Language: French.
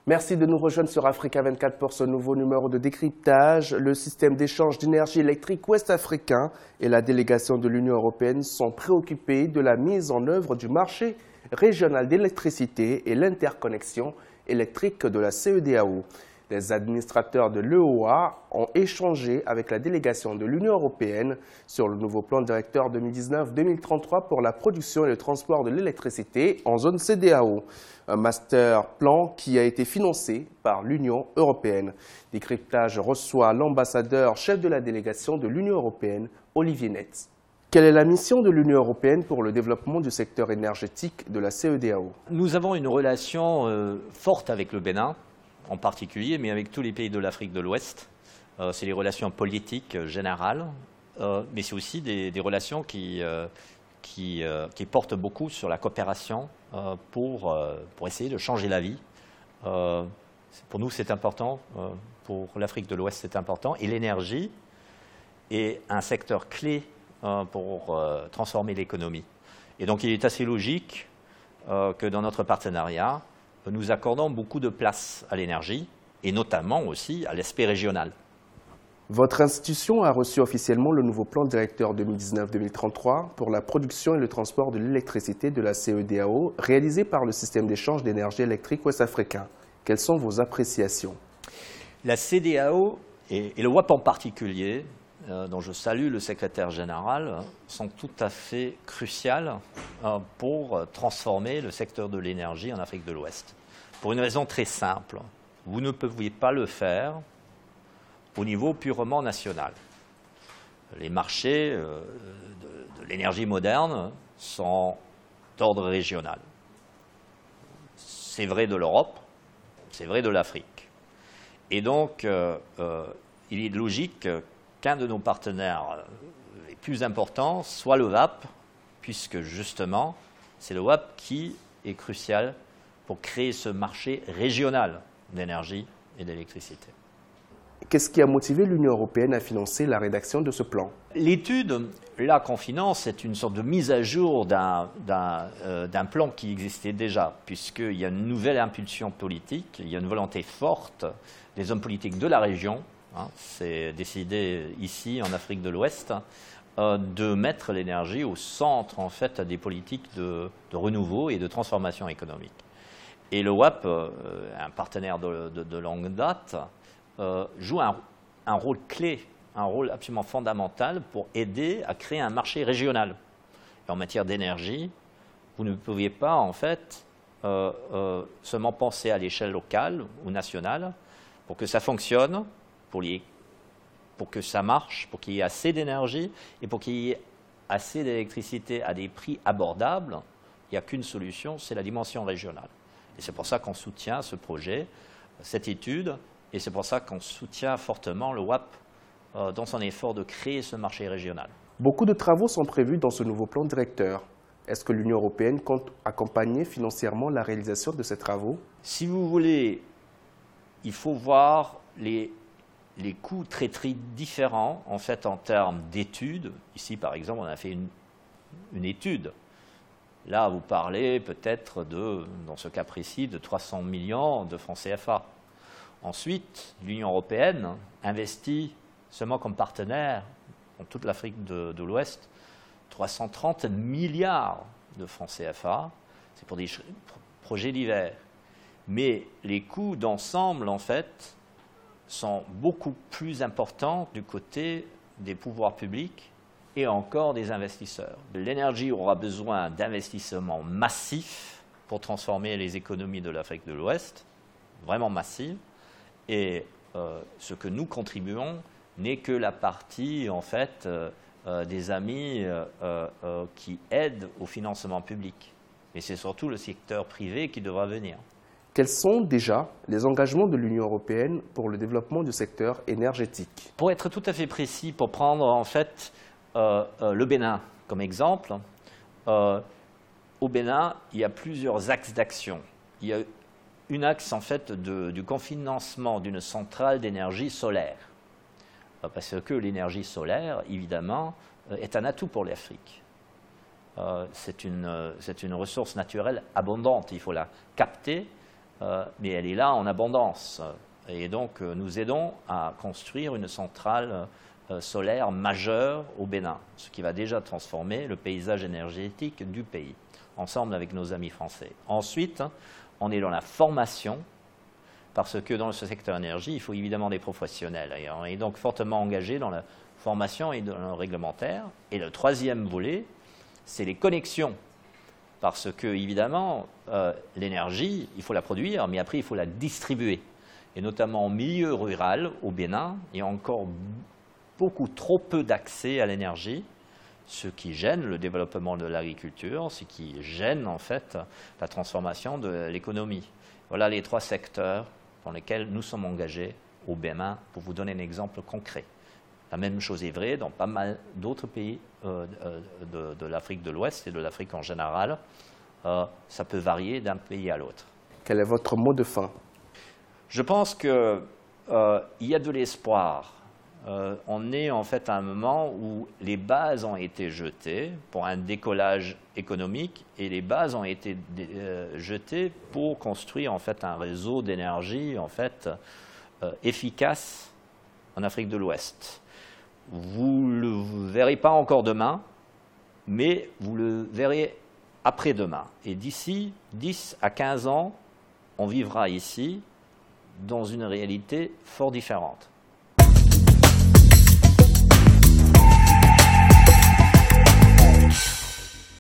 Merci de nous rejoindre sur Africa 24 pour ce nouveau numéro de décryptage. Le système d'échange d'énergie électrique ouest-africain et la délégation de l'Union européenne sont préoccupés de la mise en œuvre du marché régional d'électricité et l'interconnexion électrique de la CEDEAO. Les administrateurs de l'EOA ont échangé avec la délégation de l'Union européenne sur le nouveau plan directeur 2019-2033 pour la production et le transport de l'électricité en zone CEDEAO. Un master plan qui a été financé par l'Union européenne. Décryptage reçoit l'ambassadeur chef de la délégation de l'Union européenne, Olivier Netz. Quelle est la mission de l'Union européenne pour le développement du secteur énergétique de la CEDEAO? Nous avons une relation forte avec le Bénin, en particulier, mais avec tous les pays de l'Afrique de l'Ouest. C'est les relations politiques générales, mais c'est aussi des relations qui portent beaucoup sur la coopération pour essayer de changer la vie. Pour nous, c'est important. Pour l'Afrique de l'Ouest, c'est important. Et l'énergie est un secteur clé pour transformer l'économie. Et donc, il est assez logique que dans notre partenariat, nous accordons beaucoup de place à l'énergie et notamment aussi à l'aspect régional. Votre institution a reçu officiellement le nouveau plan directeur 2019-2033 pour la production et le transport de l'électricité de la CEDEAO réalisé par le système d'échange d'énergie électrique ouest-africain. Quelles sont vos appréciations? La CEDEAO et le WAP en particulier, dont je salue le secrétaire général, sont tout à fait cruciales pour transformer le secteur de l'énergie en Afrique de l'Ouest. Pour une raison très simple, vous ne pouviez pas le faire au niveau purement national. Les marchés de l'énergie moderne sont d'ordre régional. C'est vrai de l'Europe, c'est vrai de l'Afrique. Et donc, il est logique qu'un de nos partenaires les plus importants soit le WAP, puisque justement, c'est le WAP qui est crucial pour créer ce marché régional d'énergie et d'électricité. Qu'est-ce qui a motivé l'Union européenne à financer la rédaction de ce plan? L'étude, là qu'on finance, c'est une sorte de mise à jour d'un plan qui existait déjà, puisqu'il y a une nouvelle impulsion politique, il y a une volonté forte des hommes politiques de la région, c'est décidé ici en Afrique de l'Ouest, de mettre l'énergie au centre en fait des politiques de renouveau et de transformation économique. Et le WAP, un partenaire de longue date, joue un rôle clé, un rôle absolument fondamental pour aider à créer un marché régional. Et en matière d'énergie, vous ne pouviez pas en fait seulement penser à l'échelle locale ou nationale pour que ça fonctionne, pour que ça marche, pour qu'il y ait assez d'énergie et pour qu'il y ait assez d'électricité à des prix abordables. Il n'y a qu'une solution, c'est la dimension régionale. Et c'est pour ça qu'on soutient ce projet, cette étude, et c'est pour ça qu'on soutient fortement le WAP dans son effort de créer ce marché régional. Beaucoup de travaux sont prévus dans ce nouveau plan directeur. Est-ce que l'Union européenne compte accompagner financièrement la réalisation de ces travaux? Si vous voulez, il faut voir les coûts très différents en fait en termes d'études. Ici, par exemple, on a fait une étude. Là, vous parlez peut-être dans ce cas précis, de 300 millions de francs CFA. Ensuite, l'Union européenne investit seulement comme partenaire en toute l'Afrique de l'Ouest 330 milliards de francs CFA. C'est pour des projets divers. Mais les coûts d'ensemble, en fait, sont beaucoup plus importants du côté des pouvoirs publics et encore des investisseurs. L'énergie aura besoin d'investissements massifs pour transformer les économies de l'Afrique de l'Ouest, vraiment massifs. Et ce que nous contribuons n'est que la partie, en fait, des amis qui aident au financement public. Et c'est surtout le secteur privé qui devra venir. Quels sont déjà les engagements de l'Union européenne pour le développement du secteur énergétique? Pour être tout à fait précis, pour prendre en fait le Bénin comme exemple, au Bénin, il y a plusieurs axes d'action. Il y a un axe en fait du cofinancement d'une centrale d'énergie solaire. Parce que l'énergie solaire, évidemment, est un atout pour l'Afrique. C'est une ressource naturelle abondante, il faut la capter mais elle est là en abondance. Et donc, nous aidons à construire une centrale solaire majeure au Bénin, ce qui va déjà transformer le paysage énergétique du pays, ensemble avec nos amis français. Ensuite, on est dans la formation, parce que dans ce secteur énergie, il faut évidemment des professionnels. Et on est donc fortement engagé dans la formation et dans le réglementaire. Et le troisième volet, c'est les connexions. Parce que, évidemment, l'énergie, il faut la produire, mais après, il faut la distribuer. Et notamment en milieu rural, au Bénin, il y a encore beaucoup trop peu d'accès à l'énergie, ce qui gêne le développement de l'agriculture, ce qui gêne, en fait, la transformation de l'économie. Voilà les 3 secteurs dans lesquels nous sommes engagés au Bénin, pour vous donner un exemple concret. La même chose est vraie dans pas mal d'autres pays de l'Afrique de l'Ouest et de l'Afrique en général. Ça peut varier d'un pays à l'autre. Quel est votre mot de fin? Je pense qu'il y a de l'espoir. On est en fait à un moment où les bases ont été jetées pour un décollage économique et les bases ont été jetées pour construire en fait un réseau d'énergie en fait efficace en Afrique de l'Ouest. Vous ne le verrez pas encore demain, mais vous le verrez après-demain. Et d'ici 10 à 15 ans, on vivra ici dans une réalité fort différente.